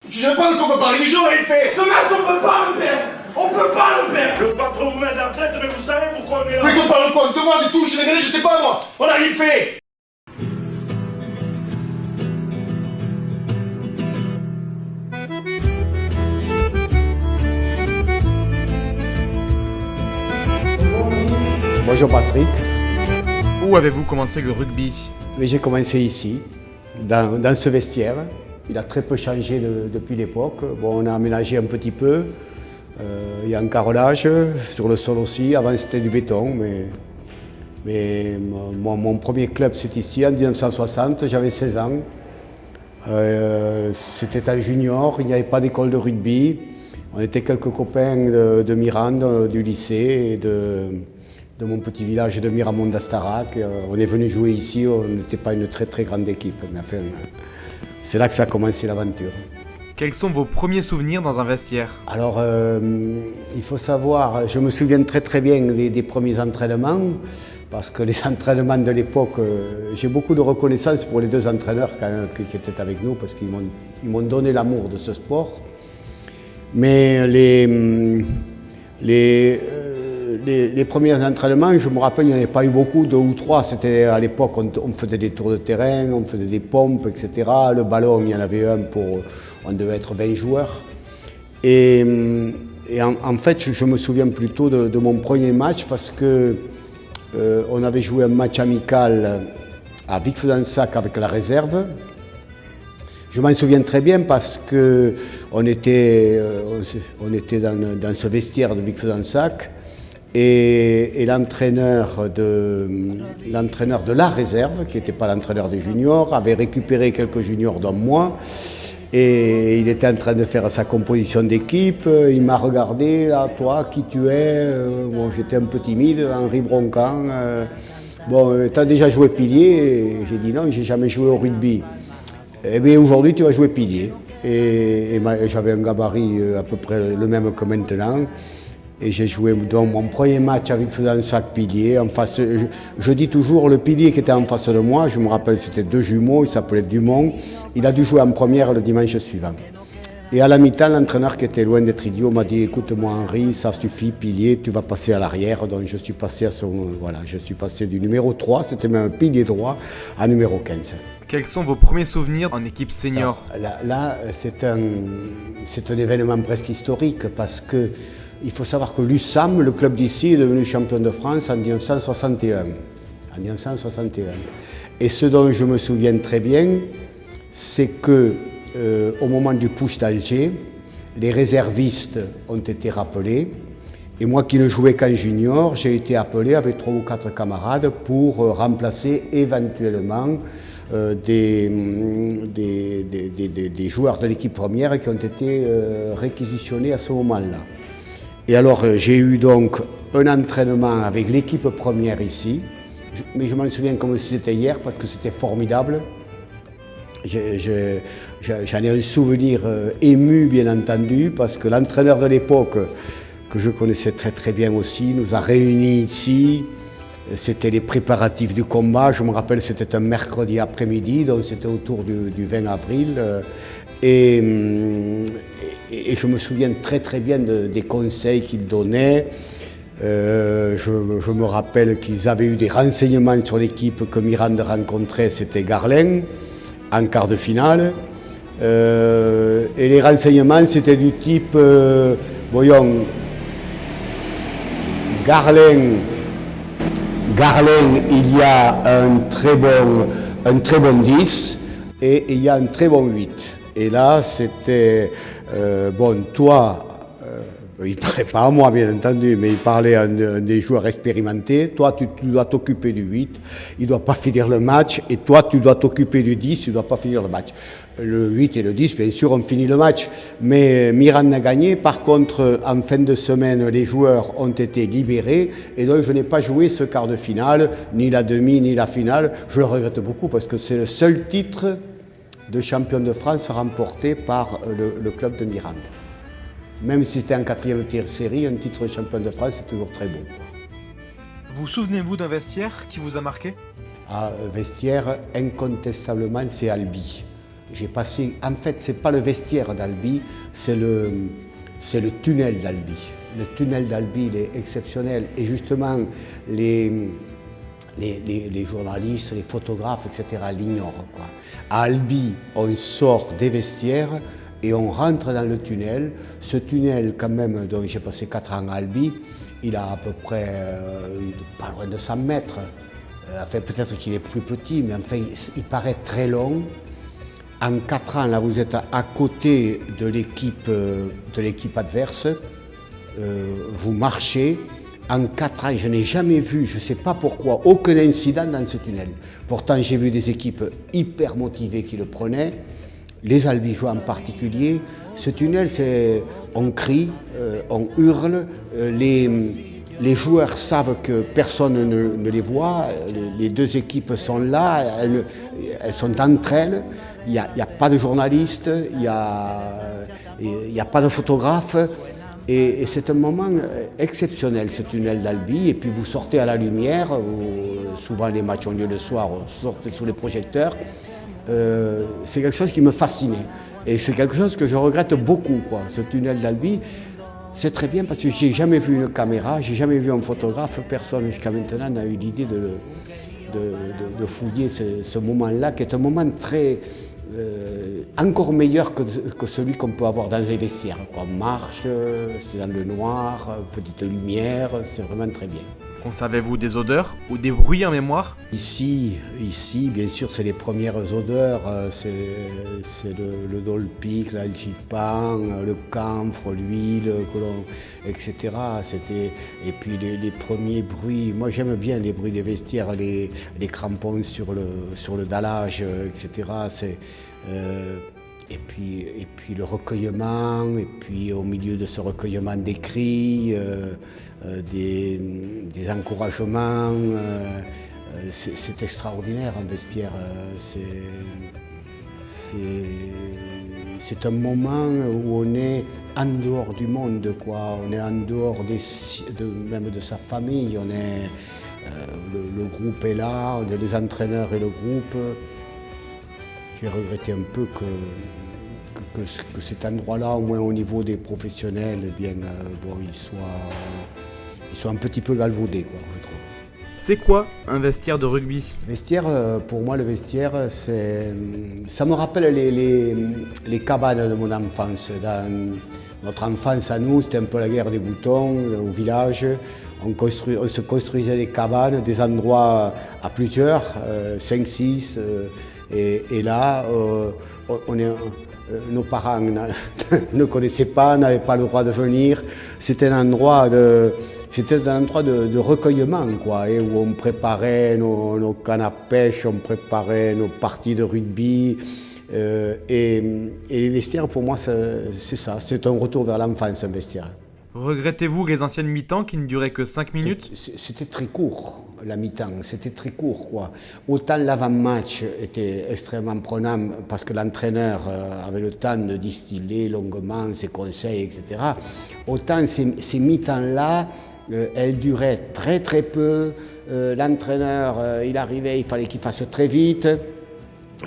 Tu sais pas de quoi on peut parler du jeu, il fait. Ce match, on peut pas le perdre. On peut pas le perdre. Je veux pas trop vous mettre la tête, mais vous savez pourquoi on est là. Mais qu'on parle quoi de moi, du tout, je l'ai gagné, je sais pas moi. On a rien fait. Bonjour Patrick. Où avez-vous commencé le rugby? J'ai commencé ici, dans ce vestiaire. Il a très peu changé depuis l'époque. Bon, on a aménagé un petit peu. Il y a un carrelage sur le sol aussi. Avant c'était du béton, mais mon premier club c'est ici en 1960. J'avais 16 ans. C'était un junior, il n'y avait pas d'école de rugby. On était quelques copains de Mirande, du lycée et de mon petit village de Miramont d'Astarac. On est venu jouer ici, on n'était pas une très très grande équipe. Mais enfin, c'est là que ça a commencé l'aventure. Quels sont vos premiers souvenirs dans un vestiaire? Alors, il faut savoir, je me souviens très très bien des premiers entraînements, parce que les entraînements de l'époque, j'ai beaucoup de reconnaissance pour les deux entraîneurs qui étaient avec nous, parce qu'ils m'ont donné l'amour de ce sport. Mais les premiers entraînements, je me rappelle, il n'y en avait pas eu beaucoup, 2 ou 3. C'était à l'époque, on faisait des tours de terrain, on faisait des pompes, etc. Le ballon, il y en avait un on devait être 20 joueurs. Et en fait, je me souviens plutôt de mon premier match parce que on avait joué un match amical à Vic-Fezensac avec la réserve. Je m'en souviens très bien parce que on était dans ce vestiaire de Vic-Fezensac. Et l'entraîneur de la réserve, qui n'était pas l'entraîneur des juniors, avait récupéré quelques juniors dans moi et il était en train de faire sa composition d'équipe. Il m'a regardé, là, toi, qui tu es? Bon, j'étais un peu timide, Henri Broncan. Bon, tu as déjà joué pilier? J'ai dit non, j'ai jamais joué au rugby. Eh bien, aujourd'hui, tu vas jouer pilier. Et j'avais un gabarit à peu près le même que maintenant. Et j'ai joué dans mon premier match avec Fezensac pilier. En face, je dis toujours, le pilier qui était en face de moi, je me rappelle, c'était 2 jumeaux, il s'appelait Dumont. Il a dû jouer en première le dimanche suivant. Et à la mi-temps, l'entraîneur qui était loin d'être idiot m'a dit, écoute-moi Henri, ça suffit, pilier, tu vas passer à l'arrière. Donc je suis passé je suis passé du numéro 3, c'était même un pilier droit, à numéro 15. Quels sont vos premiers souvenirs en équipe senior? Là, c'est un événement presque historique parce que il faut savoir que l'USAM, le club d'ici, est devenu champion de France en 1961. Et ce dont je me souviens très bien, c'est que au moment du push d'Alger, les réservistes ont été rappelés. Et moi qui ne jouais qu'en junior, j'ai été appelé avec 3 ou 4 camarades pour remplacer éventuellement des joueurs de l'équipe première qui ont été réquisitionnés à ce moment-là. Et alors j'ai eu donc un entraînement avec l'équipe première ici, mais je m'en souviens comme si c'était hier parce que c'était formidable. J'en ai un souvenir ému bien entendu parce que l'entraîneur de l'époque, que je connaissais très très bien aussi, nous a réunis ici. C'était les préparatifs du combat, je me rappelle c'était un mercredi après-midi, donc c'était autour du 20 avril. Et je me souviens très très bien des conseils qu'ils donnaient. Je me rappelle qu'ils avaient eu des renseignements sur l'équipe que Mirande rencontrait, c'était Garlin, en quart de finale. Et les renseignements c'était du type, voyons, Garlin, il y a un très bon 10 et il y a un très bon 8. Et là, c'était, bon, toi, il ne parlait pas à moi, bien entendu, mais il parlait à des joueurs expérimentés. Toi, tu dois t'occuper du 8, il ne doit pas finir le match. Et toi, tu dois t'occuper du 10, tu ne dois pas finir le match. Le 8 et le 10, bien sûr, ont fini le match. Mais Mirande a gagné. Par contre, en fin de semaine, les joueurs ont été libérés. Et donc, je n'ai pas joué ce quart de finale, ni la demi, ni la finale. Je le regrette beaucoup parce que c'est le seul titre de champion de France remporté par le club de Mirande. Même si c'était en 4e série, un titre de champion de France, c'est toujours très bon. Vous souvenez-vous d'un vestiaire qui vous a marqué? Vestiaire, incontestablement, c'est Albi. j'ai passé, en fait, c'est pas le vestiaire d'Albi, c'est le tunnel d'Albi. Le tunnel d'Albi, il est exceptionnel. Et justement, les journalistes, les photographes, etc. l'ignorent, quoi. À Albi, on sort des vestiaires et on rentre dans le tunnel. Ce tunnel, quand même, dont j'ai passé 4 ans à Albi, il a à peu près pas loin de 100 mètres. Enfin, peut-être qu'il est plus petit, mais enfin, il paraît très long. En 4 ans, là, vous êtes à côté de l'équipe adverse. Vous marchez. En 4 ans, je n'ai jamais vu, je ne sais pas pourquoi, aucun incident dans ce tunnel. Pourtant, j'ai vu des équipes hyper motivées qui le prenaient, les Albigeois en particulier. Ce tunnel, on crie, on hurle, les joueurs savent que personne ne les voit, les 2 équipes sont là, elles sont entre elles, il n'y a pas de journalistes, il n'y a pas de photographes. Et c'est un moment exceptionnel, ce tunnel d'Albi. Et puis vous sortez à la lumière, souvent les matchs ont lieu le soir, vous sortez sous les projecteurs. C'est quelque chose qui me fascinait. Et c'est quelque chose que je regrette beaucoup, quoi. Ce tunnel d'Albi, c'est très bien parce que j'ai jamais vu une caméra, j'ai jamais vu un photographe, personne jusqu'à maintenant n'a eu l'idée de fouiller ce moment-là, qui est un moment très... encore meilleur que celui qu'on peut avoir dans les vestiaires. On marche, c'est dans le noir, petite lumière, c'est vraiment très bien. Conservez-vous des odeurs ou des bruits en mémoire? Ici, bien sûr, c'est les premières odeurs, c'est le dolpic, l'algipan, le camphre, l'huile, etc. Et puis les premiers bruits, moi j'aime bien les bruits des vestiaires, les crampons sur le dallage, etc. Et puis le recueillement, et puis au milieu de ce recueillement des cris, des encouragements, c'est extraordinaire un vestiaire. C'est un moment où on est en dehors du monde, quoi. On est en dehors même de sa famille. Le groupe est là, on a les entraîneurs et le groupe. J'ai regretté un peu que cet endroit-là, au moins au niveau des professionnels, eh bien, ils soient un petit peu galvaudés, quoi, je trouve. C'est quoi un vestiaire de rugby? Vestiaire, pour moi, le vestiaire, ça me rappelle les cabanes de mon enfance. Dans notre enfance à nous, c'était un peu la guerre des boutons au village. On se construisait des cabanes, des endroits à plusieurs, 5, 6. Et là, nos parents ne connaissaient pas, n'avaient pas le droit de venir. C'était un endroit de recueillement, quoi, où on préparait nos cannes à pêche, on préparait nos parties de rugby. Et les vestiaires, pour moi, c'est ça. C'est un retour vers l'enfance, un vestiaire. Regrettez-vous les anciennes mi-temps qui ne duraient que 5 minutes? C'était très court, la mi-temps, c'était très court, quoi. Autant l'avant-match était extrêmement prenant parce que l'entraîneur avait le temps de distiller longuement ses conseils, etc. Autant ces mi-temps-là, elles duraient très très peu. L'entraîneur, il arrivait, il fallait qu'il fasse très vite.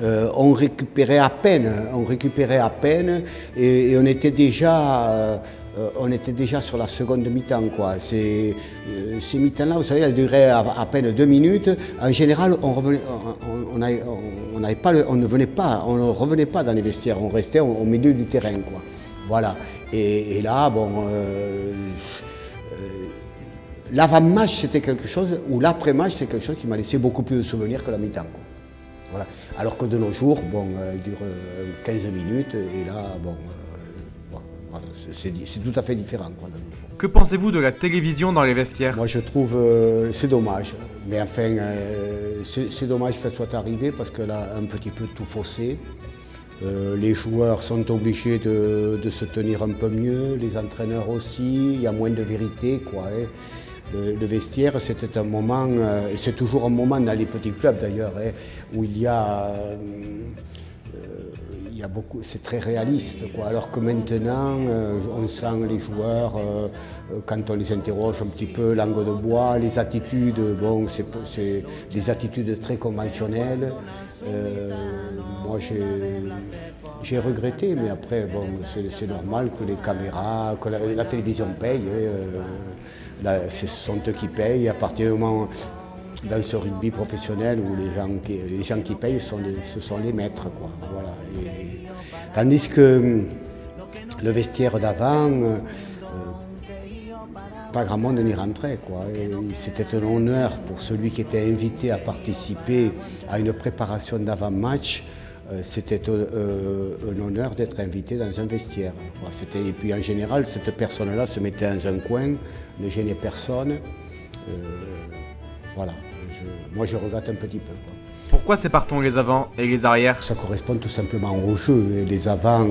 On récupérait à peine et on était déjà sur la seconde mi-temps, quoi. Ces mi-temps-là, vous savez, elles duraient à peine 2 minutes. En général, on ne revenait pas dans les vestiaires, on restait au milieu du terrain, quoi. Voilà. Et là, l'avant-match, c'était quelque chose, ou l'après-match, c'est quelque chose qui m'a laissé beaucoup plus de souvenirs que la mi-temps, quoi. Voilà. Alors que de nos jours, elle dure 15 minutes et là, voilà, c'est tout à fait différent, quoi, de nos jours. Que pensez-vous de la télévision dans les vestiaires? Moi, je trouve c'est dommage. Mais enfin, c'est dommage qu'elle soit arrivée parce qu'elle a un petit peu tout faussé. Les joueurs sont obligés de se tenir un peu mieux, les entraîneurs aussi, il y a moins de vérité, quoi, hein. Le vestiaire, c'était un moment, et c'est toujours un moment dans les petits clubs d'ailleurs, hein, où il y a beaucoup, c'est très réaliste, quoi. Alors que maintenant, on sent les joueurs, quand on les interroge un petit peu, langue de bois, les attitudes, c'est des attitudes très conventionnelles. Moi, moi j'ai regretté, mais après, bon, c'est normal que les caméras, que la télévision paye. Ce sont eux qui payent. À partir du moment, dans ce rugby professionnel, où les gens qui payent, ce sont les maîtres, quoi. Voilà. Tandis que le vestiaire d'avant, pas grand monde n'y rentrait, quoi. C'était un honneur pour celui qui était invité à participer à une préparation d'avant-match. C'était un honneur d'être invité dans un vestiaire. Et puis en général, cette personne-là se mettait dans un coin, ne gênait personne. Voilà. Moi, je regrette un petit peu, quoi. Pourquoi sépare-t-on les avants et les arrières? Ça correspond tout simplement au jeu. Les avants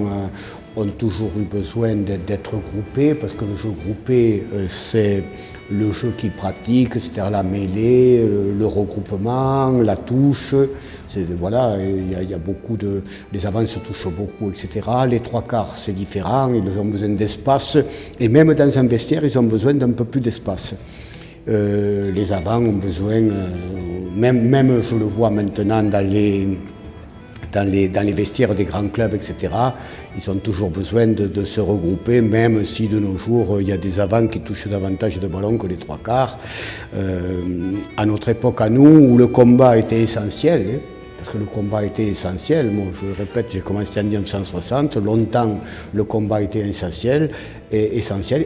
ont toujours eu besoin d'être groupés, parce que le jeu groupé, c'est le jeu qu'ils pratiquent, c'est-à-dire la mêlée, le regroupement, la touche. Voilà, il y a beaucoup de... Les avants se touchent beaucoup, etc. Les trois quarts, c'est différent, ils ont besoin d'espace. Et même dans un vestiaire, ils ont besoin d'un peu plus d'espace. Les avants ont besoin, même je le vois maintenant dans les vestiaires des grands clubs, etc., ils ont toujours besoin de se regrouper, même si de nos jours, il y a des avants qui touchent davantage de ballons que les trois quarts. À notre époque, à nous, où le combat était essentiel, hein, parce que le combat était essentiel, moi je le répète, j'ai commencé en 1960, longtemps le combat était essentiel, et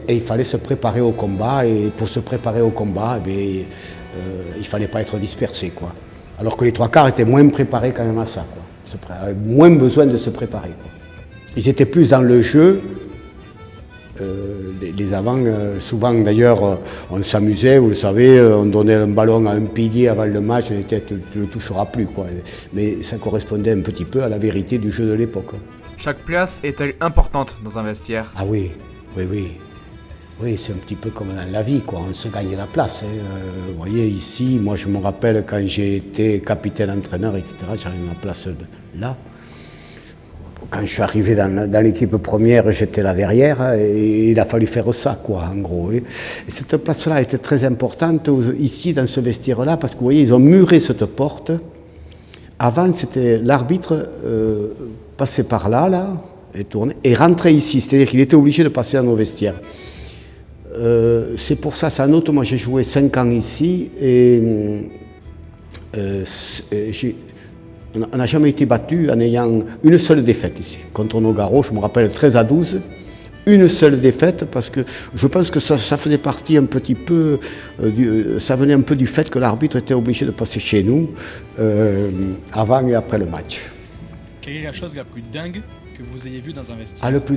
il fallait se préparer au combat, et pour se préparer au combat, il ne fallait pas être dispersé, quoi. Alors que les trois quarts étaient moins préparés quand même à ça, quoi. Avaient moins besoin de se préparer, quoi. Ils étaient plus dans le jeu. Les avants, souvent d'ailleurs, on s'amusait, vous le savez, on donnait un ballon à un pilier avant le match, on était, tu ne le toucheras plus, quoi. Mais ça correspondait un petit peu à la vérité du jeu de l'époque. Chaque place est-elle importante dans un vestiaire? Ah oui, oui, oui. Oui, c'est un petit peu comme dans la vie, quoi. On se gagne la place, hein. Vous voyez, ici, moi je me rappelle quand j'ai été capitaine, entraîneur, etc., j'avais ma place là. Quand je suis arrivé dans l'équipe première, j'étais là derrière, et il a fallu faire ça, quoi, en gros. Et cette place-là était très importante ici, dans ce vestiaire-là, parce que vous voyez, ils ont muré cette porte. Avant, c'était l'arbitre passait par là, et tournait, et rentrait ici. C'est-à-dire qu'il était obligé de passer dans nos vestiaires. C'est pour ça, ça note, moi j'ai joué 5 ans ici, et on n'a jamais été battu en ayant une seule défaite ici. Contre Nogaro, je me rappelle 13-12, une seule défaite, parce que je pense que ça faisait partie un petit peu, ça venait un peu du fait que l'arbitre était obligé de passer chez nous avant et après le match. Quelle est la chose la plus dingue que vous ayez vue dans un vestiaire? Ah, le plus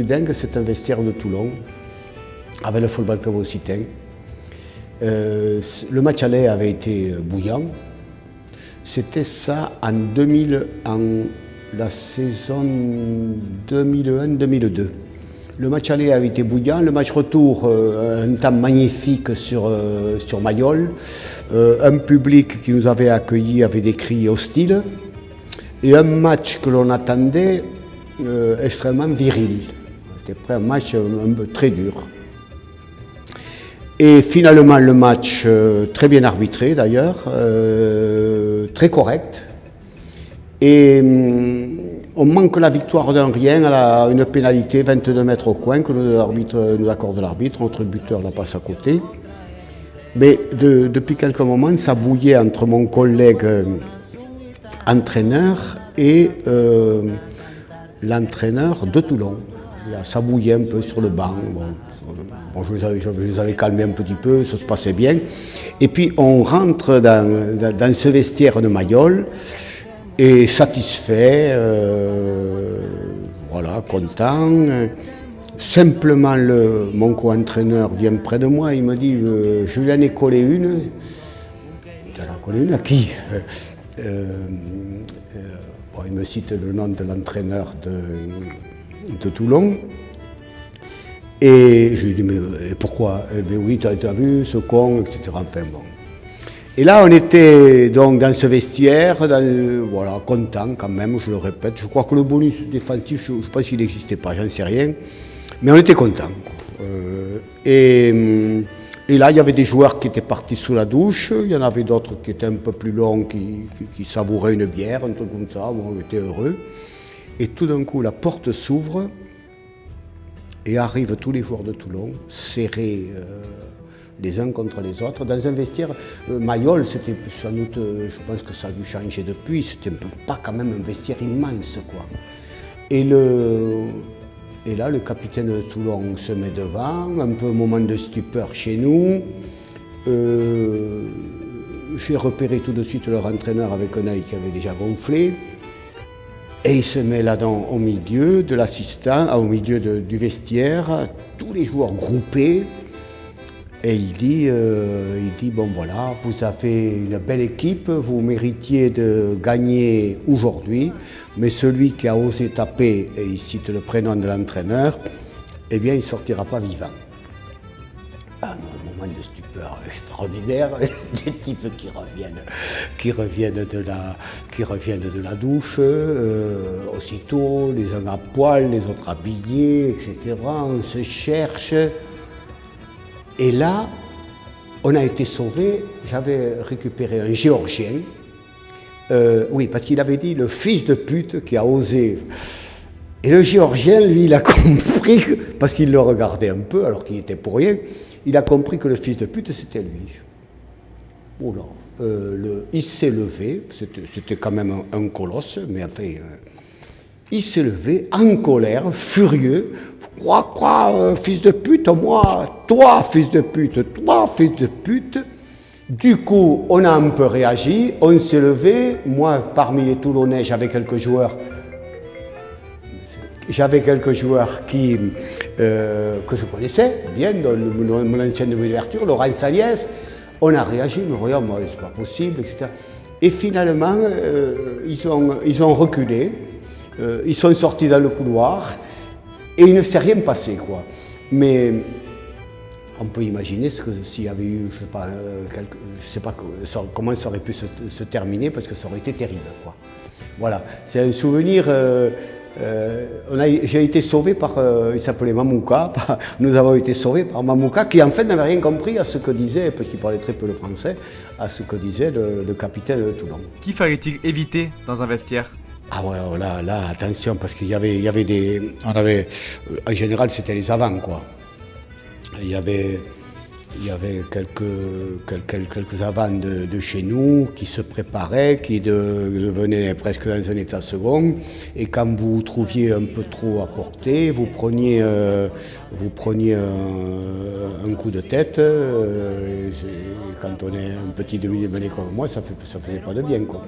dingue, c'est un vestiaire de Toulon, avec le football club occitan. Le match aller avait été bouillant. C'était ça en la saison 2001-2002. Le match aller avait été bouillant, le match retour, un temps magnifique sur Mayol, un public qui nous avait accueillis avec des cris hostiles, et un match que l'on attendait extrêmement viril. C'était un match très dur. Et finalement, le match, très bien arbitré d'ailleurs, très correct. Et on manque la victoire d'un rien à une pénalité, 22 mètres au coin, que nous accorde l'arbitre. Notre buteur la passe à côté. Mais depuis quelques moments, ça bouillait entre mon collègue entraîneur et l'entraîneur de Toulon. Ça bouillait un peu sur le banc. Bon, je les avais calmés un petit peu, ça se passait bien. Et puis on rentre dans ce vestiaire de Mayol, et satisfait, voilà, content. Simplement, mon co-entraîneur vient près de moi, il me dit je lui en ai collé une. Tu en as collé une à qui? Bon, il me cite le nom de l'entraîneur de Toulon. Et je lui dis, mais pourquoi? Eh bien oui, t'as vu ce con, etc. Enfin bon. Et là, on était donc dans ce vestiaire, voilà, content quand même, je le répète. Je crois que le bonus défensif, je ne sais pas s'il n'existait pas, j'en sais rien. Mais on était content. Et Et là, il y avait des joueurs qui étaient partis sous la douche, il y en avait d'autres qui étaient un peu plus longs, qui savouraient une bière, un truc comme ça, on était heureux. Et tout d'un coup, la porte s'ouvre et arrivent tous les joueurs de Toulon, serrés les uns contre les autres, dans un vestiaire. Mayol, c'était sans doute, je pense que ça a dû changer depuis, c'était pas quand même un vestiaire immense, quoi. Et là, le capitaine de Toulon se met devant, un peu moment de stupeur chez nous. J'ai repéré tout de suite leur entraîneur avec un œil qui avait déjà gonflé. Et il se met là-dedans au milieu de l'assistant, au milieu du vestiaire, tous les joueurs groupés. Et il dit, bon voilà, vous avez une belle équipe, vous méritiez de gagner aujourd'hui, mais celui qui a osé taper, et il cite le prénom de l'entraîneur, eh bien il ne sortira pas vivant. Un moment de stupeur extraordinaire, des types qui reviennent de la douche, aussitôt, les uns à poil, les autres habillés, etc. On se cherche. Et là, on a été sauvés. J'avais récupéré un Géorgien. Oui, parce qu'il avait dit le fils de pute qui a osé. Et le Géorgien, lui, il a compris, parce qu'il le regardait un peu, alors qu'il était pour rien, il a compris que le fils de pute, c'était lui. Oh là, il s'est levé, c'était quand même un colosse, mais enfin, il s'est levé en colère, furieux. Quoi, fils de pute, moi, toi, fils de pute, toi, fils de pute. Du coup, on a un peu réagi, on s'est levé. Moi, parmi les Toulonnais, j'avais quelques joueurs que je connaissais bien, dans mon ancienne ouverture, Laurent Saliès. On a réagi, mais voyons, moi, c'est pas possible, etc. Et finalement, ils ont reculé, ils sont sortis dans le couloir, et il ne s'est rien passé, quoi. Mais on peut imaginer s'il y avait eu, je sais pas comment ça aurait pu se terminer, parce que ça aurait été terrible, quoi. Voilà, c'est un souvenir. J'ai été sauvé par, il s'appelait Mamouka, nous avons été sauvés par Mamouka, qui en fait n'avait rien compris à ce que disait, parce qu'il parlait très peu le français, à ce que disait le capitaine de Toulon. Qui fallait-il éviter dans un vestiaire ? Ah ouais, là, attention, parce qu'il y avait des... en général, c'était les avants, quoi. Il y avait quelques avants de chez nous qui se préparaient, qui devenaient presque dans un état second. Et quand vous trouviez un peu trop à porter, vous preniez un coup de tête. Quand on est un petit demi-mêlé comme moi, ça faisait pas de bien, quoi.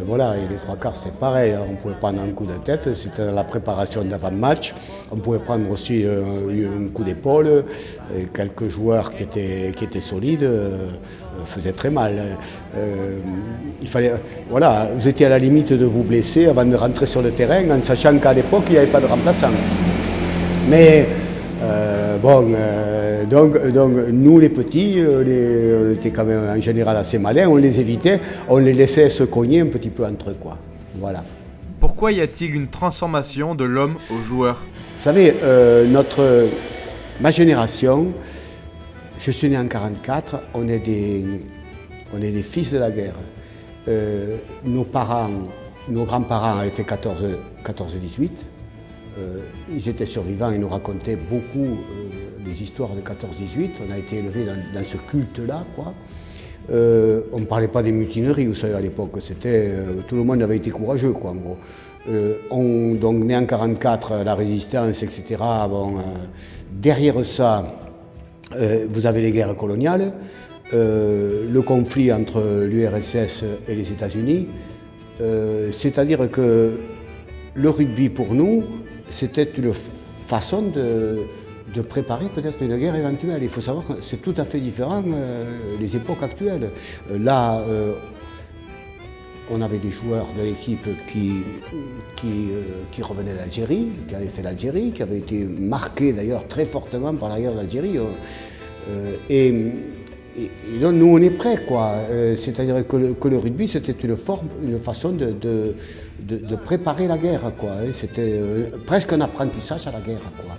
Voilà, et les trois quarts, c'était pareil. Alors, on pouvait prendre un coup de tête, c'était la préparation d'avant-match. On pouvait prendre aussi un coup d'épaule. Et quelques joueurs qui étaient solides faisaient très mal. Il fallait, voilà, vous étiez à la limite de vous blesser avant de rentrer sur le terrain, en sachant qu'à l'époque, il n'y avait pas de remplaçant. Mais donc nous les petits, on était quand même en général assez malins, on les évitait, on les laissait se cogner un petit peu entre eux, quoi. Voilà. Pourquoi y a-t-il une transformation de l'homme au joueur ? Vous savez, ma génération, je suis né en 1944, on est des fils de la guerre. Nos grands-parents avaient fait 14-18. Ils étaient survivants, ils nous racontaient beaucoup les histoires de 14-18. On a été élevés dans ce culte-là, quoi. On ne parlait pas des mutineries, vous savez, à l'époque. Tout le monde avait été courageux, quoi, en gros. Donc, né en 1944, la résistance, etc. Derrière ça, vous avez les guerres coloniales, le conflit entre l'URSS et les États-Unis. C'est-à-dire que le rugby, pour nous, c'était une façon de préparer peut-être une guerre éventuelle. Il faut savoir que c'est tout à fait différent des époques actuelles. Là, on avait des joueurs de l'équipe qui revenaient d'Algérie, qui avaient fait l'Algérie, qui avaient été marqués d'ailleurs très fortement par la guerre d'Algérie. Et donc nous on est prêts, quoi. C'est-à-dire que le rugby c'était une façon de préparer la guerre, quoi. C'était presque un apprentissage à la guerre, quoi.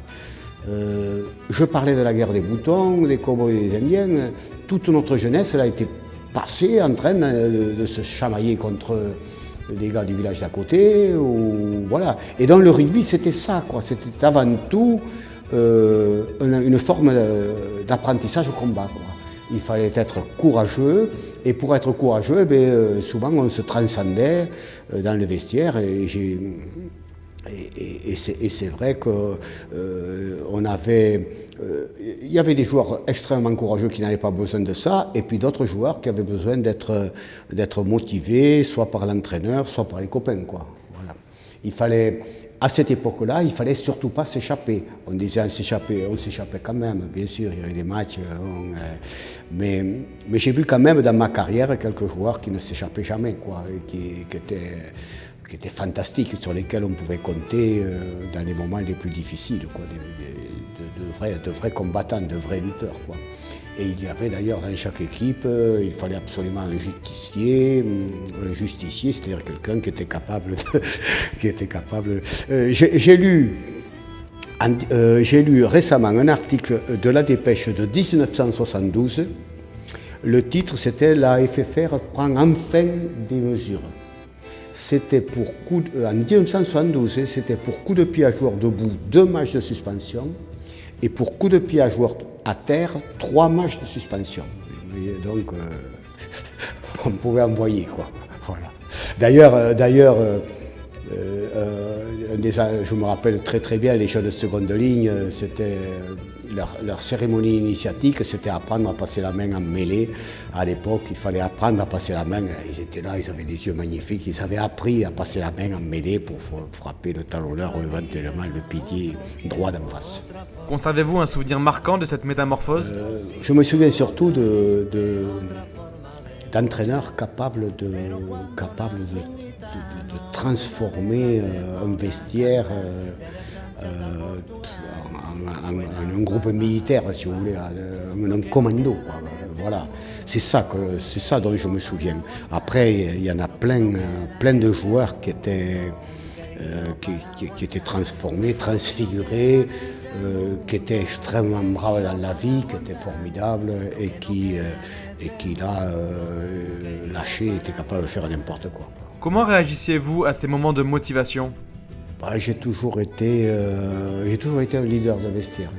Je parlais de la guerre des boutons, des cowboys et des indiens. Toute notre jeunesse elle a été passée en train de se chamailler contre les gars du village d'à côté. Voilà. Et donc le rugby, c'était ça, quoi. C'était avant tout une forme d'apprentissage au combat, quoi. Il fallait être courageux, et pour être courageux, souvent on se transcendait dans le vestiaire, et c'est vrai qu'il y avait des joueurs extrêmement courageux qui n'avaient pas besoin de ça, et puis d'autres joueurs qui avaient besoin d'être motivés, soit par l'entraîneur, soit par les copains, quoi. Voilà. Il fallait... À cette époque-là, il ne fallait surtout pas s'échapper. On disait on s'échappait quand même, bien sûr, il y avait des matchs. Mais j'ai vu quand même dans ma carrière quelques joueurs qui ne s'échappaient jamais, quoi, et qui étaient fantastiques, sur lesquels on pouvait compter dans les moments les plus difficiles, quoi, de vrais combattants, de vrais lutteurs, quoi. Et il y avait d'ailleurs dans chaque équipe, il fallait absolument un justicier, c'est-à-dire quelqu'un qui était capable J'ai lu récemment un article de la Dépêche de 1972. Le titre, c'était « La FFR prend enfin des mesures ». C'était en 1972, c'était pour coup de pied à joueur debout, 2 matchs de suspension, et pour coup de pied à joueur à terre, 3 matchs de suspension. Vous voyez, donc, on pouvait envoyer, quoi. Voilà. D'ailleurs, je me rappelle très très bien, les jeunes de seconde ligne, c'était leur cérémonie initiatique, c'était apprendre à passer la main en mêlée. À l'époque, il fallait apprendre à passer la main. Ils étaient là, ils avaient des yeux magnifiques, ils avaient appris à passer la main en mêlée pour frapper le talonneur ou éventuellement le pilier droit d'en face. Conservez-vous un souvenir marquant de cette métamorphose? Je me souviens surtout d'entraîneurs capables de transformer un vestiaire en un groupe militaire, si vous voulez, en un commando, quoi. Voilà, c'est ça dont je me souviens. Après, il y en a plein de joueurs qui étaient transformés, transfigurés, qui étaient extrêmement braves dans la vie, qui étaient formidables et qui là, lâchés, étaient capables de faire n'importe quoi. Comment réagissiez-vous à ces moments de motivation? J'ai toujours été un leader de vestiaire,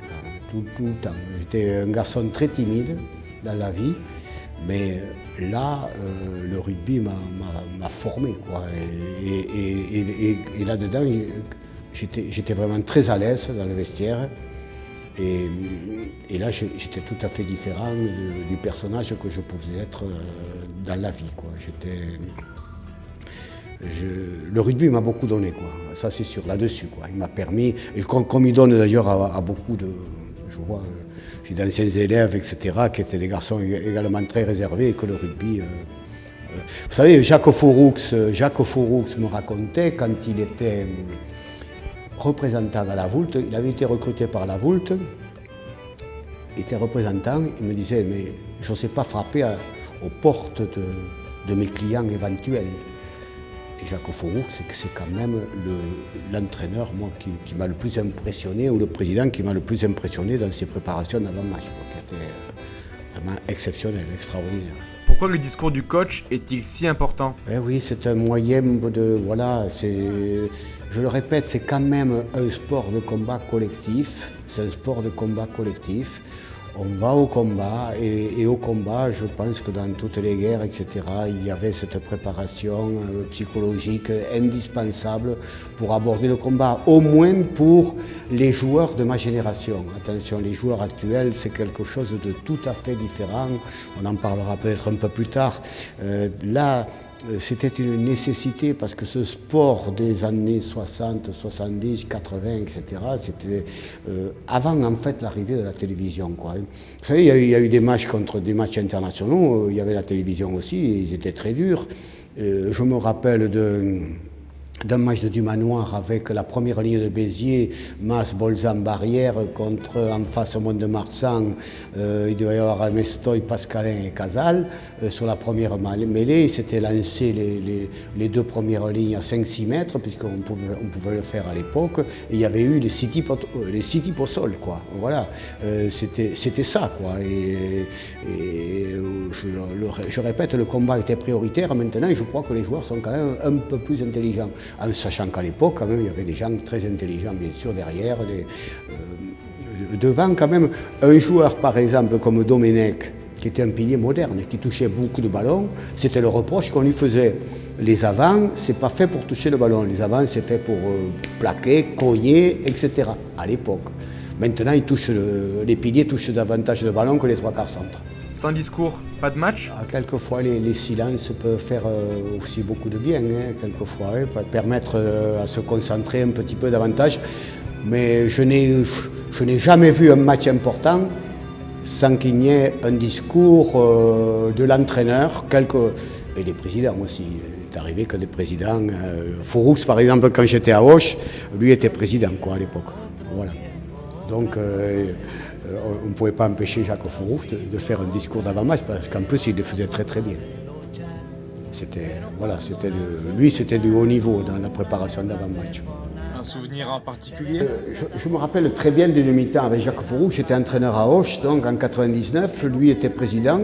tout le temps. J'étais un garçon très timide dans la vie, mais là, le rugby m'a formé, quoi. Et là-dedans, j'étais vraiment très à l'aise dans le vestiaire. Et là, j'étais tout à fait différent du personnage que je pouvais être dans la vie, quoi. Le rugby m'a beaucoup donné, quoi. Ça c'est sûr, là-dessus, quoi. Il m'a permis, et comme il donne d'ailleurs à beaucoup de... Je vois, j'ai d'anciens élèves, etc., qui étaient des garçons également très réservés, et que le rugby... vous savez, Jacques Fouroux me racontait, quand il était représentant à la Voulte, il avait été recruté par la Voulte, il était représentant, il me disait, mais je ne sais pas frapper aux portes de mes clients éventuels. Et Jacques Fouroux, c'est quand même l'entraîneur, moi, qui m'a le plus impressionné, ou le président qui m'a le plus impressionné dans ses préparations d'avant-match, qui était vraiment exceptionnel, extraordinaire. Pourquoi le discours du coach est-il si important? Oui, c'est un moyen de... Voilà, je le répète, c'est quand même un sport de combat collectif. C'est un sport de combat collectif. On va au combat, et au combat, je pense que dans toutes les guerres, etc., il y avait cette préparation psychologique indispensable pour aborder le combat, au moins pour les joueurs de ma génération. Attention, les joueurs actuels, c'est quelque chose de tout à fait différent. On en parlera peut-être un peu plus tard. Là, c'était une nécessité parce que ce sport des années 60, 70, 80, etc., c'était avant en fait l'arrivée de la télévision, quoi. Vous savez, il y a eu des matchs internationaux, il y avait la télévision aussi, et ils étaient très durs. Je me rappelle d'un match de Dumanoir avec la première ligne de Béziers, Mas, Bolzan, Barrière, contre en face Mont-de-Marsan, il devait y avoir Mestoy, Pascalin et Casal. Sur la première mêlée, il s'était lancé les deux premières lignes à 5-6 mètres, puisqu'on pouvait le faire à l'époque. Et il y avait eu les 6 types au sol, quoi. Voilà, c'était ça, quoi. Et je répète, le combat était prioritaire. Maintenant, je crois que les joueurs sont quand même un peu plus intelligents. En sachant qu'à l'époque, quand même, il y avait des gens très intelligents, bien sûr, derrière. Devant, quand même, un joueur, par exemple, comme Domenech, qui était un pilier moderne, qui touchait beaucoup de ballons, c'était le reproche qu'on lui faisait. Les avants, c'est pas fait pour toucher le ballon. Les avants, c'est fait pour plaquer, cogner, etc. À l'époque. Maintenant, les piliers touchent davantage de ballons que les trois quarts centres. Sans discours, pas de match? Quelquefois, les silences peuvent faire aussi beaucoup de bien, hein, quelquefois, hein, permettre à se concentrer un petit peu davantage. Mais je n'ai jamais vu un match important sans qu'il n'y ait un discours de l'entraîneur, et des présidents aussi. Il est arrivé que des présidents, Fouroux par exemple, quand j'étais à Auch, lui était président, quoi, à l'époque. Voilà. Donc, on ne pouvait pas empêcher Jacques Fouroux de faire un discours d'avant-match, parce qu'en plus, il le faisait très très bien. Lui, c'était du haut niveau dans la préparation d'avant-match. Un souvenir en particulier? Je me rappelle très bien d'une mi-temps avec Jacques Fouroux. J'étais entraîneur à Auch, donc en 99, lui était président.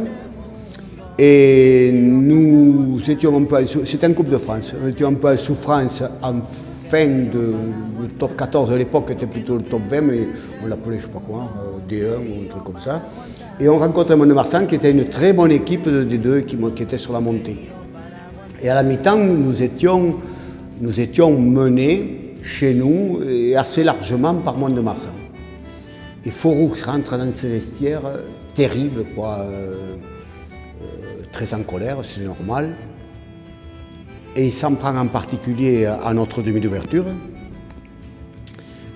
Et nous étions un peu, c'était en Coupe de France, nous étions un peu en souffrance en fin de le top 14 de l'époque, était plutôt le top 20, mais on l'appelait je ne sais pas quoi, D1 ou un truc comme ça. Et on rencontrait Mont-de-Marsan qui était une très bonne équipe de D2 qui était sur la montée. Et à la mi-temps, nous étions menés chez nous et assez largement par Mont-de-Marsan. Et Fouroux rentre dans ce vestiaire terrible, quoi. Très en colère, c'est normal. Et il s'en prend en particulier à notre demi d'ouverture.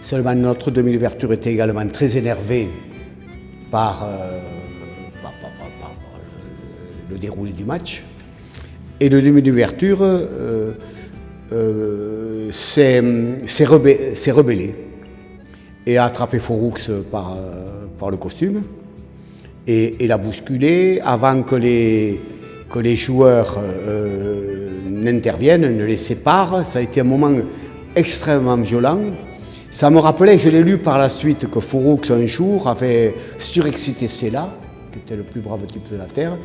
Seulement notre demi d'ouverture était également très énervé par le déroulé du match. Et le demi d'ouverture s'est rebellé et a attrapé Fouroux par le costume. Et l'a bousculé avant que les joueurs n'interviennent, ne les séparent. Ça a été un moment extrêmement violent. Ça me rappelait, je l'ai lu par la suite, que Fouroux un jour avait surexcité Sela, qui était le plus brave type de la Terre,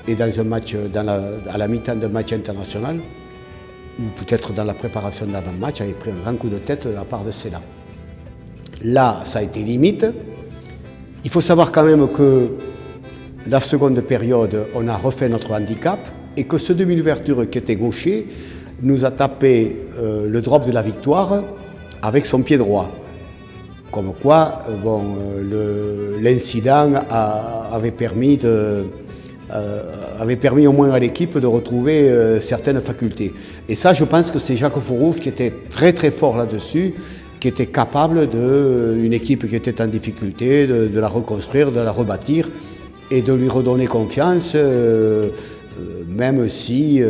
et dans un match, à la mi-temps d'un match international, ou peut-être dans la préparation d'avant-match, avait pris un grand coup de tête de la part de Sela. Là, ça a été limite. Il faut savoir quand même que la seconde période, on a refait notre handicap et que ce demi d'ouverture qui était gaucher nous a tapé le drop de la victoire avec son pied droit. Comme quoi, l'incident avait permis au moins à l'équipe de retrouver certaines facultés. Et ça, je pense que c'est Jacques Fouroux qui était très très fort là-dessus, qui était capable d'une équipe qui était en difficulté, de la reconstruire, de la rebâtir et de lui redonner confiance, même si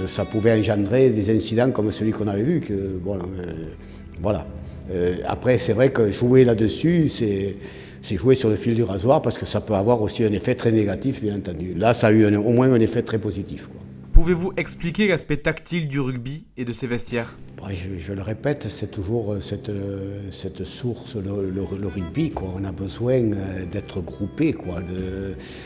ça pouvait engendrer des incidents comme celui qu'on avait vu. Voilà. Après, c'est vrai que jouer là-dessus, c'est jouer sur le fil du rasoir parce que ça peut avoir aussi un effet très négatif, bien entendu. Là, ça a eu au moins un effet très positif, quoi. Pouvez-vous expliquer l'aspect tactile du rugby et de ses vestiaires? Je le répète, c'est toujours cette source, le rugby, quoi. On a besoin d'être groupé, quoi.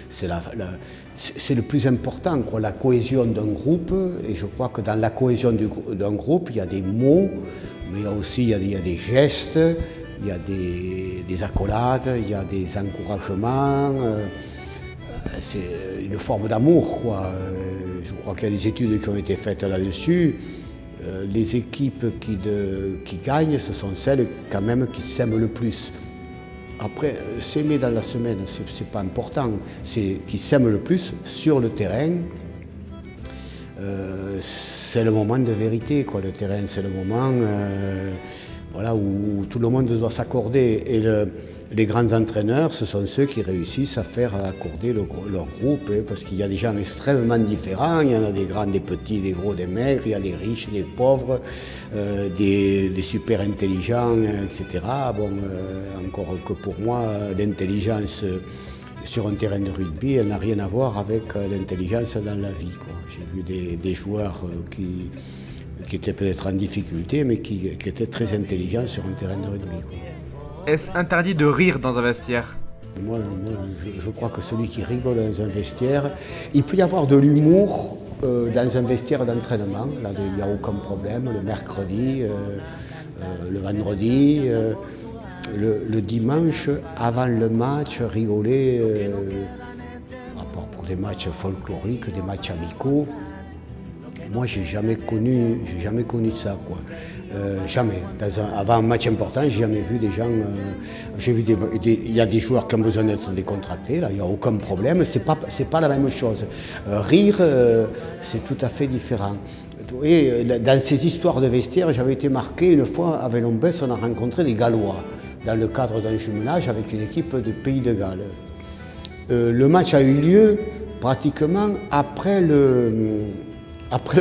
C'est le plus important, quoi, la cohésion d'un groupe. Et je crois que dans la cohésion d'un groupe, il y a des mots, mais aussi il y a des gestes, il y a des accolades, il y a des encouragements. C'est une forme d'amour, quoi. Je crois qu'il y a des études qui ont été faites là-dessus. Les équipes qui gagnent, ce sont celles quand même qui s'aiment le plus. Après, s'aimer dans la semaine, c'est pas important. C'est qui s'aiment le plus sur le terrain. C'est le moment de vérité, quoi. Le terrain, c'est le moment où tout le monde doit s'accorder. les grands entraîneurs, ce sont ceux qui réussissent à faire accorder leur groupe, hein, parce qu'il y a des gens extrêmement différents, il y en a des grands, des petits, des gros, des maigres, il y a des riches, des pauvres, des super intelligents, etc. Bon, encore que pour moi, l'intelligence sur un terrain de rugby, elle n'a rien à voir avec l'intelligence dans la vie, quoi. J'ai vu des joueurs qui étaient peut-être en difficulté, mais qui étaient très intelligents sur un terrain de rugby, quoi. Est-ce interdit de rire dans un vestiaire? Moi, je crois que celui qui rigole dans un vestiaire, il peut y avoir de l'humour dans un vestiaire d'entraînement. Là, il n'y a aucun problème. Le mercredi, le vendredi, le dimanche, avant le match, rigoler, à part pour des matchs folkloriques, des matchs amicaux. Moi, j'ai jamais connu ça, quoi. Jamais. Avant un match important, j'ai jamais vu des gens. J'ai vu il y a des joueurs qui ont besoin d'être décontractés. Là, il n'y a aucun problème. C'est pas la même chose. Rire, c'est tout à fait différent. Et dans ces histoires de vestiaire, j'avais été marqué une fois avec Lombès, on a rencontré des Gallois dans le cadre d'un jumelage avec une équipe de Pays de Galles. Le match a eu lieu pratiquement après le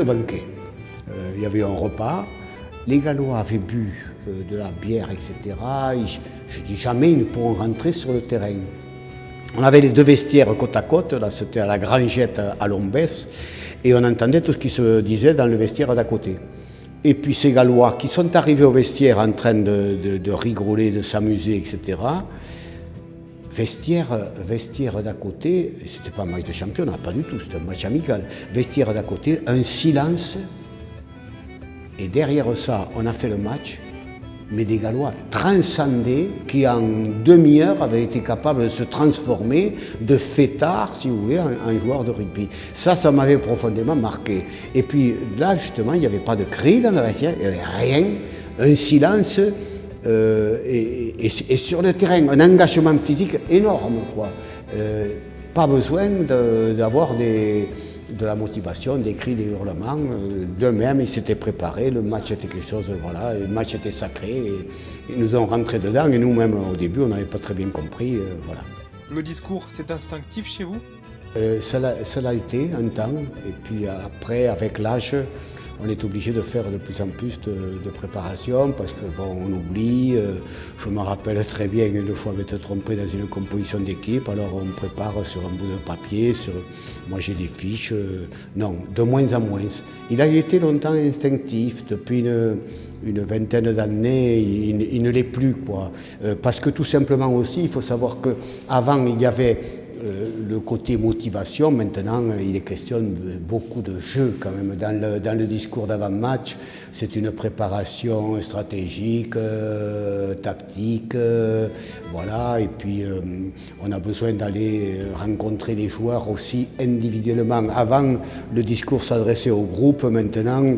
banquet. Il y avait un repas. Les Gallois avaient bu de la bière, etc. Je dis jamais ils ne pourront rentrer sur le terrain. On avait les deux vestiaires côte à côte, là c'était à la Grangette à Lombès, et on entendait tout ce qui se disait dans le vestiaire d'à côté. Et puis ces Gallois qui sont arrivés au vestiaire en train de rigoler, de s'amuser, etc. Vestiaire d'à côté, c'était pas un match de championnat, pas du tout, c'était un match amical. Vestiaire d'à côté, un silence. Et derrière ça, on a fait le match, mais des Gallois transcendés qui en demi-heure avaient été capables de se transformer de fêtards, si vous voulez, en joueurs de rugby. Ça m'avait profondément marqué. Et puis là, justement, il n'y avait pas de cri dans le vestiaire, il n'y avait rien, un silence, et sur le terrain, un engagement physique énorme, quoi. Pas besoin d'avoir de la motivation, des cris, des hurlements. D'eux-mêmes, ils s'étaient préparés, le match était quelque chose, voilà, le match était sacré, et ils nous ont rentré dedans, et nous-mêmes, au début, on n'avait pas très bien compris, voilà. Le discours, c'est instinctif chez vous? Ça l'a été un temps, et puis après, avec l'âge, on est obligé de faire de plus en plus de préparation parce que bon, on oublie. Je me rappelle très bien une fois m'être trompé dans une composition d'équipe, alors on prépare sur un bout de papier. Moi j'ai des fiches. Non, de moins en moins. Il a été longtemps instinctif. Depuis une vingtaine d'années, il ne l'est plus, quoi. Parce que tout simplement aussi, il faut savoir qu'avant il y avait le côté motivation. Maintenant, il est question de beaucoup de jeu quand même. Dans le discours d'avant-match, c'est une préparation stratégique, tactique, voilà. Et puis, on a besoin d'aller rencontrer les joueurs aussi individuellement. Avant, le discours s'adressait au groupe. Maintenant,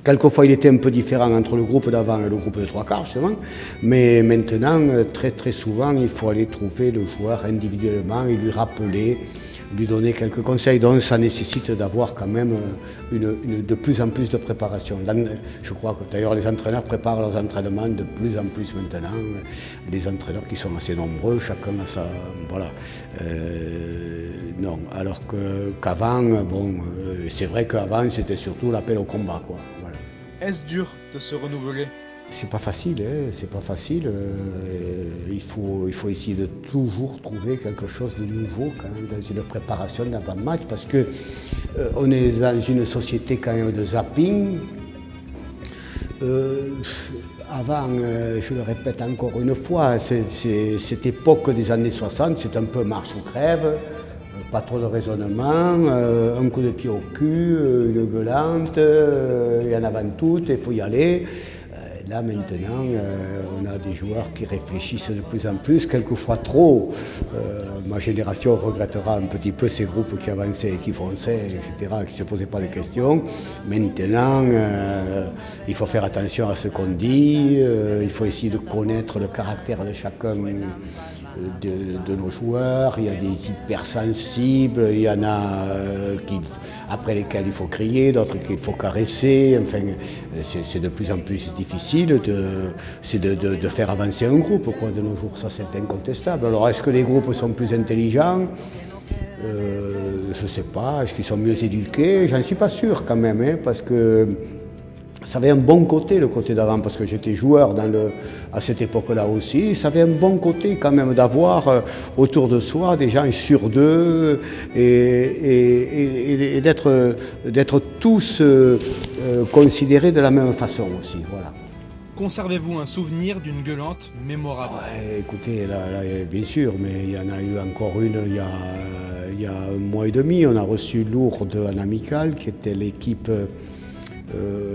quelquefois, il était un peu différent entre le groupe d'avant et le groupe de trois quarts, justement. Mais maintenant, très très souvent, il faut aller trouver le joueur individuellement et lui rappeler, lui donner quelques conseils. Donc, ça nécessite d'avoir quand même de plus en plus de préparation. Je crois que d'ailleurs, les entraîneurs préparent leurs entraînements de plus en plus maintenant. Les entraîneurs qui sont assez nombreux, chacun a sa... Voilà. Non, alors qu'avant, bon, c'est vrai qu'avant, c'était surtout l'appel au combat, quoi. Voilà. Est-ce dur de se renouveler? C'est pas facile, hein, c'est pas facile. Il faut essayer de toujours trouver quelque chose de nouveau quand même, dans une préparation d'avant-match, parce que on est dans une société quand même de zapping. Avant, je le répète encore une fois, cette époque des années 60, c'est un peu marche ou crève. Pas trop de raisonnement, un coup de pied au cul, une gueulante, il y en a avant toutes, il faut y aller. Là maintenant, on a des joueurs qui réfléchissent de plus en plus, quelquefois trop. Ma génération regrettera un petit peu ces groupes qui avançaient, qui fonçaient, etc., qui ne se posaient pas de questions. Maintenant, il faut faire attention à ce qu'on dit, il faut essayer de connaître le caractère de chacun de nos joueurs. Il y a des hypersensibles, il y en a après lesquels il faut crier, d'autres qu'il faut caresser. Enfin, c'est de plus en plus difficile. difficile, c'est de faire avancer un groupe quoi, de nos jours, ça c'est incontestable. Alors est-ce que les groupes sont plus intelligents? Je ne sais pas, est-ce qu'ils sont mieux éduqués? J'en suis pas sûr quand même, hein, parce que ça avait un bon côté, le côté d'avant, parce que j'étais joueur à cette époque-là aussi. Ça avait un bon côté quand même d'avoir autour de soi des gens sûrs d'eux et d'être tous considérés de la même façon aussi. Voilà. Conservez-vous un souvenir d'une gueulante mémorable? Ouais, écoutez, là, bien sûr, mais il y en a eu encore une il y a un mois et demi. On a reçu Lourdes en amical, qui était l'équipe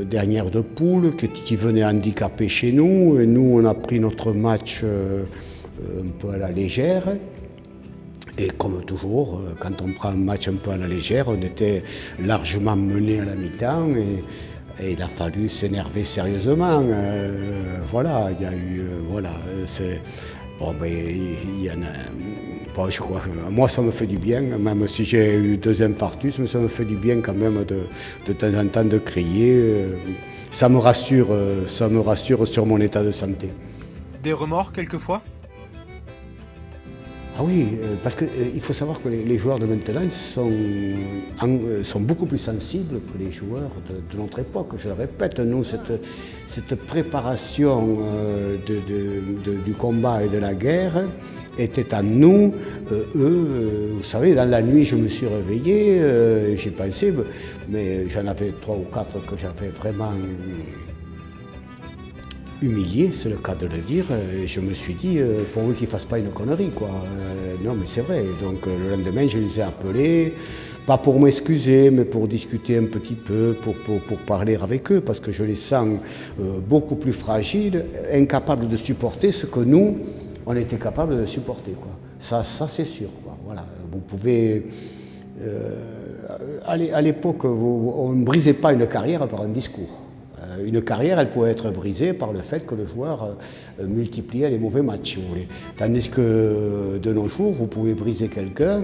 dernière de poule, qui venait handicapée chez nous. Et nous, on a pris notre match un peu à la légère. Et comme toujours, quand on prend un match un peu à la légère, on était largement mené à la mi-temps. Et il a fallu s'énerver sérieusement. Voilà, il y a eu. Voilà, c'est. Bon, mais il y en a. Bon, je crois que moi, ça me fait du bien, même si j'ai eu 2 infarctus, mais ça me fait du bien quand même de temps en temps de crier. Ça me rassure sur mon état de santé. Des remords quelquefois? Ah oui, parce qu'il faut savoir que les joueurs de maintenant sont beaucoup plus sensibles que les joueurs de notre époque. Je le répète, nous, cette préparation du combat et de la guerre était à nous. Vous savez, dans la nuit, je me suis réveillé, j'ai pensé, mais j'en avais 3 ou 4 que j'avais vraiment humilié, c'est le cas de le dire, et je me suis dit, pourvu qu'ils ne fassent pas une connerie, quoi. Non, mais c'est vrai. Donc le lendemain, je les ai appelés, pas pour m'excuser, mais pour discuter un petit peu, pour parler avec eux, parce que je les sens beaucoup plus fragiles, incapables de supporter ce que nous, on était capables de supporter, quoi. Ça c'est sûr, quoi. Voilà. Vous pouvez... à l'époque, on ne brisait pas une carrière par un discours. Une carrière, elle pouvait être brisée par le fait que le joueur multipliait les mauvais matchs, si vous voulez. Tandis que de nos jours, vous pouvez briser quelqu'un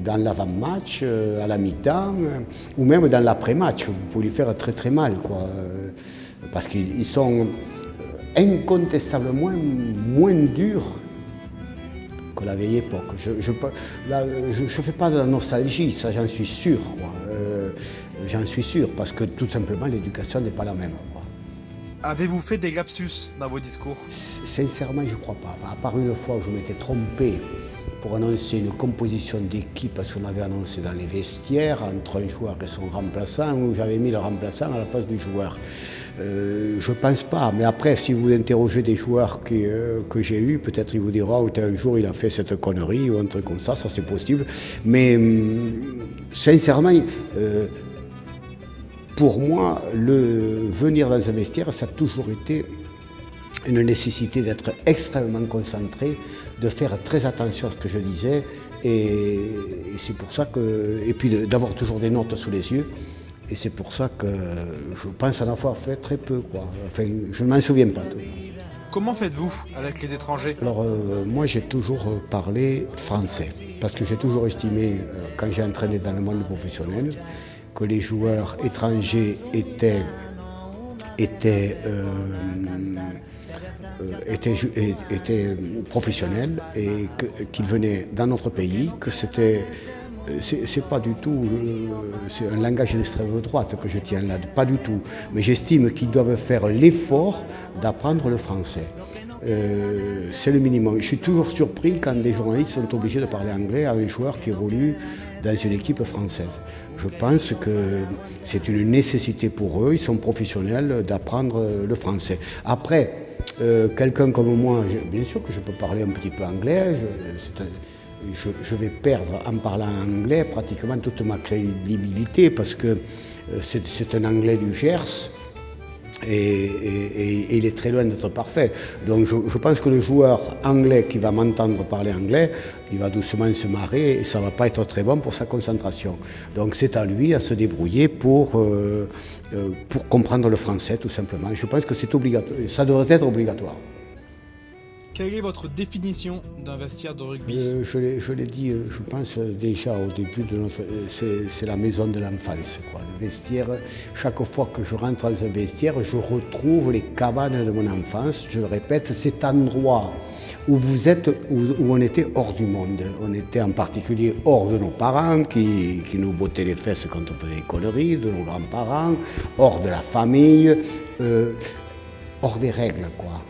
dans l'avant-match, à la mi-temps, ou même dans l'après-match. Vous pouvez lui faire très très mal, quoi. Parce qu'ils sont incontestablement moins durs que la vieille époque. Je ne fais pas de la nostalgie, ça j'en suis sûr, quoi. J'en suis sûr, parce que tout simplement l'éducation n'est pas la même, quoi. Avez-vous fait des lapsus dans vos discours? Sincèrement, je ne crois pas. À part une fois où je m'étais trompé pour annoncer une composition d'équipe, parce qu'on avait annoncé dans les vestiaires entre un joueur et son remplaçant, où j'avais mis le remplaçant à la place du joueur. Je ne pense pas, mais après, si vous interrogez des joueurs que j'ai eus, peut-être ils vous diront un jour il a fait cette connerie ou un truc comme ça c'est possible. Mais sincèrement, pour moi, venir dans un vestiaire, ça a toujours été une nécessité d'être extrêmement concentré, de faire très attention à ce que je disais, et c'est pour ça que, et puis d'avoir toujours des notes sous les yeux. Et c'est pour ça que je pense en avoir fait très peu, quoi. Enfin, je ne m'en souviens pas. Tout. Comment faites-vous avec les étrangers? Alors, moi, j'ai toujours parlé français. Parce que j'ai toujours estimé, quand j'ai entraîné dans le monde professionnel, que les joueurs étrangers étaient professionnels et qu'ils venaient dans notre pays, que c'était... C'est pas du tout, c'est un langage d'extrême droite que je tiens là, pas du tout. Mais j'estime qu'ils doivent faire l'effort d'apprendre le français. C'est le minimum. Je suis toujours surpris quand des journalistes sont obligés de parler anglais à un joueur qui évolue dans une équipe française. Je pense que c'est une nécessité pour eux, ils sont professionnels d'apprendre le français. Après, quelqu'un comme moi, bien sûr que je peux parler un petit peu anglais, je vais perdre en parlant anglais pratiquement toute ma crédibilité parce que c'est un anglais du Gers et il est très loin d'être parfait. Donc je pense que le joueur anglais qui va m'entendre parler anglais, il va doucement se marrer et ça ne va pas être très bon pour sa concentration. Donc c'est à lui à se débrouiller pour comprendre le français tout simplement. Je pense que c'est obligatoire, ça devrait être obligatoire. Quelle est votre définition d'un vestiaire de rugby? Je l'ai dit, je pense déjà au début de notre... C'est la maison de l'enfance, quoi. Le vestiaire, chaque fois que je rentre dans un vestiaire, je retrouve les cabanes de mon enfance. Je le répète, cet endroit où vous êtes, où on était hors du monde. On était en particulier hors de nos parents qui nous bottaient les fesses quand on faisait des conneries, de nos grands-parents, hors de la famille, hors des règles, quoi.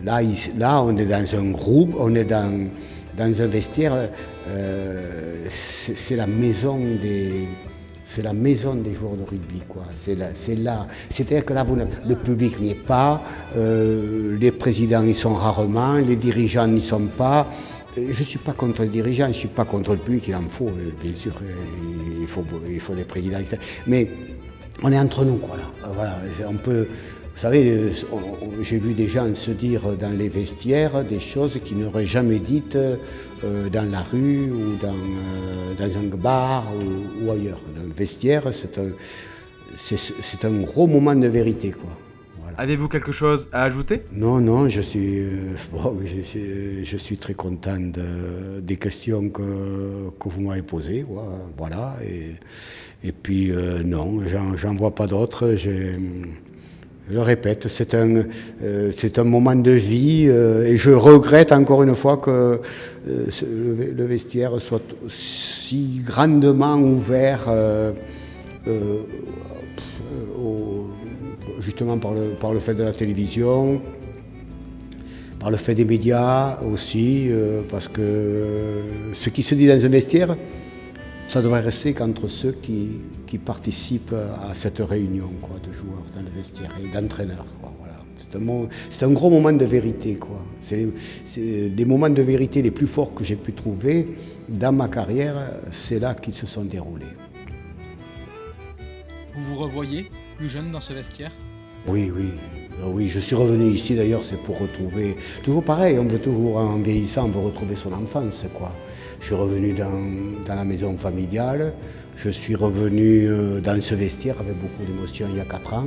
Là, on est dans un groupe, on est dans un vestiaire, c'est la maison des joueurs de rugby, quoi. C'est-à-dire que là, le public n'y est pas, les présidents y sont rarement, les dirigeants n'y sont pas. Je ne suis pas contre les dirigeants, je ne suis pas contre le public, il en faut, bien sûr, il faut des présidents, etc. Mais on est entre nous, quoi, là. Voilà, on peut... Vous savez, j'ai vu des gens se dire dans les vestiaires des choses qu'ils n'auraient jamais dites dans la rue ou dans un bar ou ailleurs. Dans le vestiaire, c'est un gros moment de vérité, quoi. Voilà. Avez-vous quelque chose à ajouter? Non, je suis très content des questions que vous m'avez posées, voilà. Et puis, non, j'en vois pas d'autres. Je le répète, c'est un moment de vie et je regrette encore une fois que le vestiaire soit si grandement ouvert justement par le fait de la télévision, par le fait des médias aussi, parce que ce qui se dit dans un vestiaire, ça devrait rester qu'entre ceux qui participent à cette réunion, quoi, de joueurs dans le vestiaire et d'entraîneurs, quoi, voilà. C'est un gros moment de vérité, quoi. C'est des moments de vérité les plus forts que j'ai pu trouver dans ma carrière, c'est là qu'ils se sont déroulés. Vous vous revoyez plus jeune dans ce vestiaire? Oui, je suis revenu ici d'ailleurs, c'est pour retrouver... Toujours pareil, on veut toujours, en vieillissant, on veut retrouver son enfance, quoi. Je suis revenu dans la maison familiale, je suis revenu dans ce vestiaire avec beaucoup d'émotion il y a 4 ans.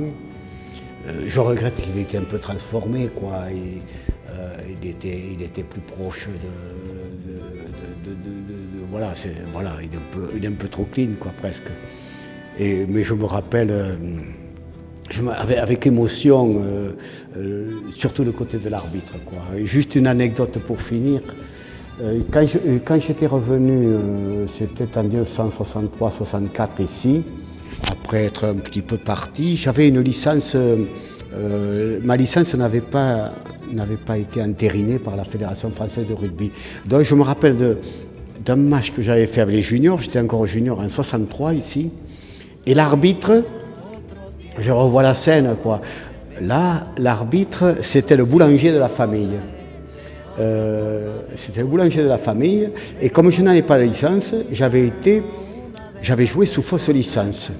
Je regrette qu'il était un peu transformé, quoi. Il était plus proche voilà, il est un peu trop clean, quoi, presque. Mais je me rappelle... avec émotion, surtout le côté de l'arbitre, quoi. Et juste une anecdote pour finir. Quand j'étais revenu, c'était en 1963-64 ici, après être un petit peu parti, j'avais une licence, ma licence n'avait pas été entérinée par la Fédération française de rugby. Donc je me rappelle d'un match que j'avais fait avec les juniors, j'étais encore junior en 63 ici, et l'arbitre, je revois la scène, quoi. Là, l'arbitre, c'était le boulanger de la famille. Et comme je n'avais pas la licence, j'avais joué sous fausse licence.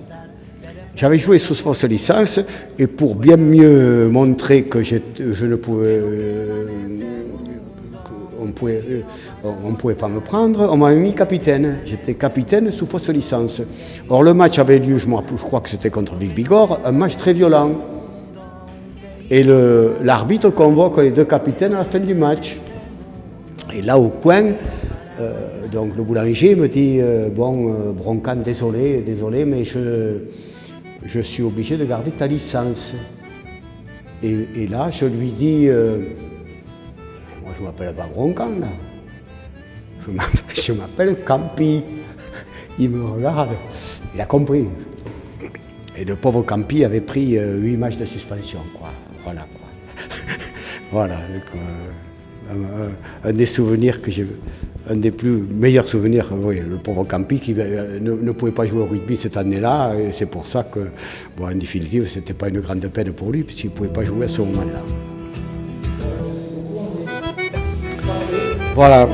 Et pour bien mieux montrer que on pouvait pas me prendre, on m'avait mis capitaine. J'étais capitaine sous fausse licence. Or le match avait lieu, je crois que c'était contre Vic-Bigorre, un match très violent. Et l'arbitre convoque les 2 capitaines à la fin du match. Et là au coin, donc le boulanger me dit Broncan, désolé, mais je suis obligé de garder ta licence. Et là je lui dis moi je ne m'appelle pas Broncan là. Je m'appelle Campi. Il me regarde, il a compris. Et le pauvre Campi avait pris 8 matchs de suspension, quoi. Voilà, quoi. Voilà, un des souvenirs que j'ai, un des plus meilleurs souvenirs, oui, le pauvre Campi qui ne pouvait pas jouer au rugby cette année-là, et c'est pour ça que, bon, en définitive, c'était pas une grande peine pour lui, puisqu'il ne pouvait pas jouer à ce moment-là. Voilà.